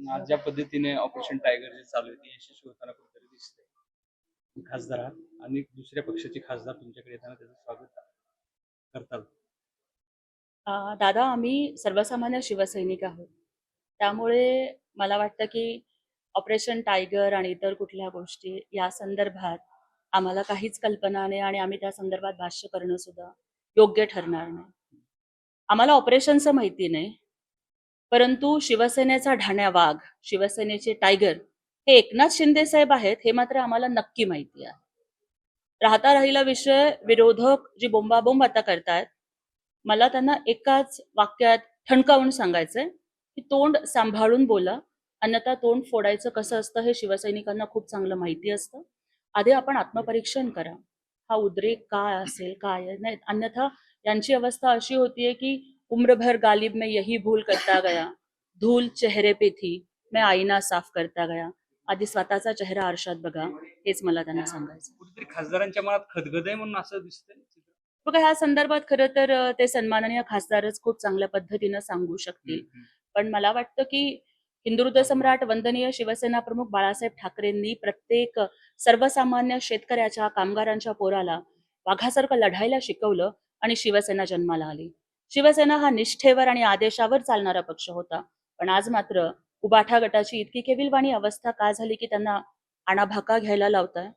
आज ज्या पद्धतीने ऑपरेशन टायगर जे चालू आहे ते यशस्वी होताना कुठेतरी दिसतंय. खासदार आहात आणि दुसऱ्या पक्षाचे खासदार तुमच्याकडे येताना त्याचं स्वागत करतात. दादा, आम्ही सर्वसामान्य शिवसैनिक आहोत. त्यामुळे मला वाटतं की ऑपरेशन टायगर आणि इतर कुठल्या गोष्टी या संदर्भात आम्हाला काहीच कल्पना नाही आणि आम्ही त्या संदर्भात भाष्य करणं सुद्धा योग्य ठरणार नाही. आम्हाला ऑपरेशनचं माहिती नाही, परंतु शिवसेनेचा ढाण्या वाघ, शिवसेनेचे टायगर हे एकनाथ शिंदे साहेब आहेत हे मात्र आम्हाला नक्की माहिती आहे. राहता राहिला विषय विरोधक जी बोंबाबोंब आता करतायत, मला त्यांना एकाच वाक्यात ठणकावून सांगायचंय की तोंड सांभाळून बोला, अन्यथा तोंड फोडायचं कसं असतं हे शिवसैनिकांना खूप चांगलं माहिती असतं. आधी आपण आत्मपरीक्षण करा, हा उद्रेक काय असेल काय आहे. नाही अन्यथा यांची अवस्था अशी होतीये की उम्रभर गालिब में यही भूल करता गया, धूल चेहरे पे थी, मैं आईना साफ करता गया. आधी स्वतःचा चेहरा आरशात बघा, हेच मला त्यांना सांगायचं. कुठेतरी खासदारांच्या मनात खदगद आहे म्हणून असं दिसतंय. बघा, ह्या संदर्भात खरं तर ते सन्माननीय खासदारच खूप चांगल्या पद्धतीनं सांगू शकतील. पण मला वाटतं की हिंदुहृदय सम्राट वंदनीय शिवसेना प्रमुख बाळासाहेब ठाकरेंनी प्रत्येक सर्वसामान्य शेतकऱ्याच्या, कामगारांच्या पोराला वाघासारखं लढायला शिकवलं आणि शिवसेना जन्माला आली. शिवसेना हा निष्ठेवर आणि आदेशावर चालणारा पक्ष होता. पण आज मात्र उबाठा गटाची इतकी केविलवाणी अवस्था का झाली की त्यांना आणाभाका घ्यायला लावताय.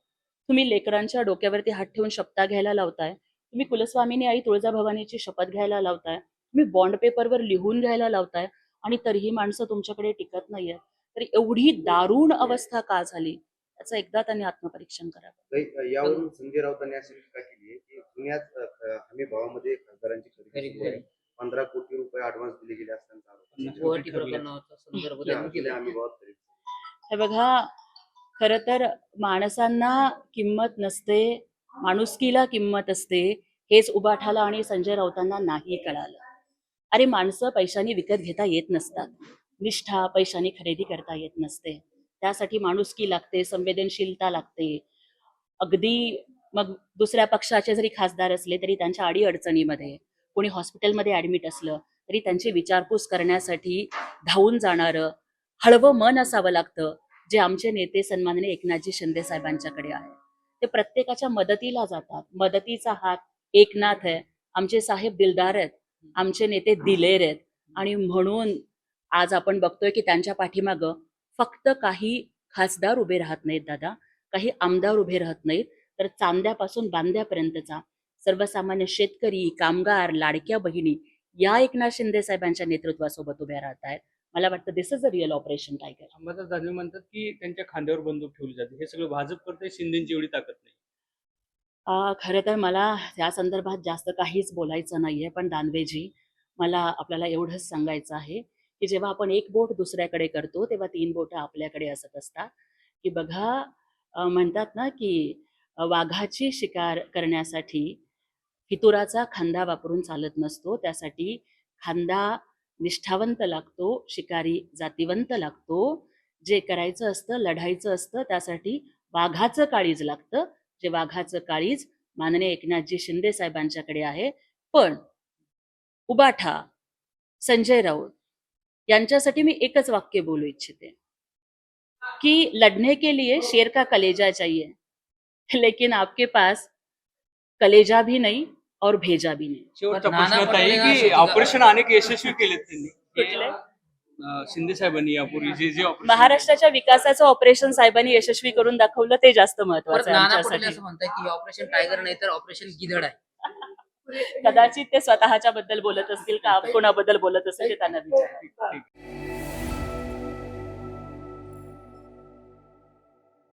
तुम्ही लेकरांच्या डोक्यावरती हात ठेवून शपथा घ्यायला लावताय. तुम्ही कुलस्वामिनी आई तुळजाभवानीची शपथ घ्यायला लावताय. तुम्ही बॉन्ड पेपरवर लिहून घ्यायला लावताय आणि तरीही माणसं तुमच्याकडे टिकत नाहीये. तर एवढी दारुण अवस्था का झाली याचं एकदा त्यांनी आत्मपरीक्षण करावं. यावरून संजय राऊतांनी अशी टीका केली आहे की जुन्याच हमी भावामध्ये खासदारांची खरेदी केली आहे. 15 कोटी रुपये ऍडव्हान्स दिले गेले असताना हे बघा, खर तर माणसांना किंमत नसते, माणुसकीला किंमत असते, हेच उबाठाला आणि संजय राऊतांना नाही कळालं. अरे, माणसं पैशाने विकत घेता येत नसतात, निष्ठा पैशाने खरेदी करता येत नसते. त्यासाठी माणुसकी लागते, संवेदनशीलता लागते. अगदी मग दुसऱ्या पक्षाचे जरी खासदार असले तरी त्यांच्या अडीअडचणीमध्ये कोणी हॉस्पिटलमध्ये ऍडमिट असलं तरी त्यांची विचारपूस करण्यासाठी धावून जाणारं हळवं मन असावं लागतं, जे आमचे नेते सन्माननीय एकनाथजी शिंदे साहेबांच्याकडे आहे. ते प्रत्येकाच्या मदतीला जातात. मदतीचा हात एकनाथ आहे. आमचे साहेब दिलदार आहेत, आमचे नेते दिलेर आहेत. आणि म्हणून आज आपण बघतोय की त्यांच्या पाठीमागं फक्त काही खासदार उभे राहत नाहीत दादा, काही आमदार उभे राहत नाहीत, तर चांद्यापासून बांद्यापर्यंतचा सर्वसामान्य शेतकरी, कामगार, लाडक्या बहिणी या एकनाथ शिंदे साहेबांच्या नेतृत्वासोबत उभ्या राहत आहेत. मला वाटतं this is a real operation tiger. Ambadas Danve म्हणतात की त्यांच्या खांद्यावर बंदूक ठेवली जाते. हे सगळं भाजप करते, शिंदेची एवढी ताकद नाही. खरं तर मला या संदर्भात जास्त काहीच बोलायचं नाहीये, पण दानवेजी, मला आपल्याला एवढंच सांगायचं आहे की जेव्हा आपण एक बोट दुसऱ्याकडे करतो तेव्हा 3 बोटं आपल्याकडे असत असतात. की बघा, म्हणतात ना की वाघाची शिकार करण्यासाठी फितुराचा खांदा वापरून चालत नसतो. त्यासाठी खांदा निष्ठावंत लागतो, शिकारी जातीवंत लागतो. जे करायचं असतं, लढायचं असतं, त्यासाठी वाघाचं काळीज लागतं. जे वाघाचं काळीज माननीय एकनाथजी शिंदे साहेबांच्याकडे आहे. पण उबाठा, संजय राऊत यांच्यासाठी मी एकच वाक्य बोलू इच्छिते कि लड़ने के लिए शेर का कलेजा चाहिए, लेकिन आपके पास कलेजा भी नहीं और भेजा भी नहीं. शेवटचा नाना प्रश्न पटोले आहे की असं ऑपरेशन अनेक यशस्वी केलेत त्यांनी. कुठले? शिंदे साहेबांनी यापूर्वी जे ऑपरेशन महाराष्ट्राच्या विकासाचं ऑपरेशन साहेबांनी यशस्वी करून दाखवलं, ते जास्त परत महत्वाचं आहे नाना पटोले आमच्यासाठी. असं म्हणतात की ऑपरेशन टायगर नाही तर ऑपरेशन गिधड आहे. कदाचित ते स्वतःच्या बद्दल बोलत असतील का कोणाबद्दल बोलत असतील ते त्यांना विचारा. ठीक.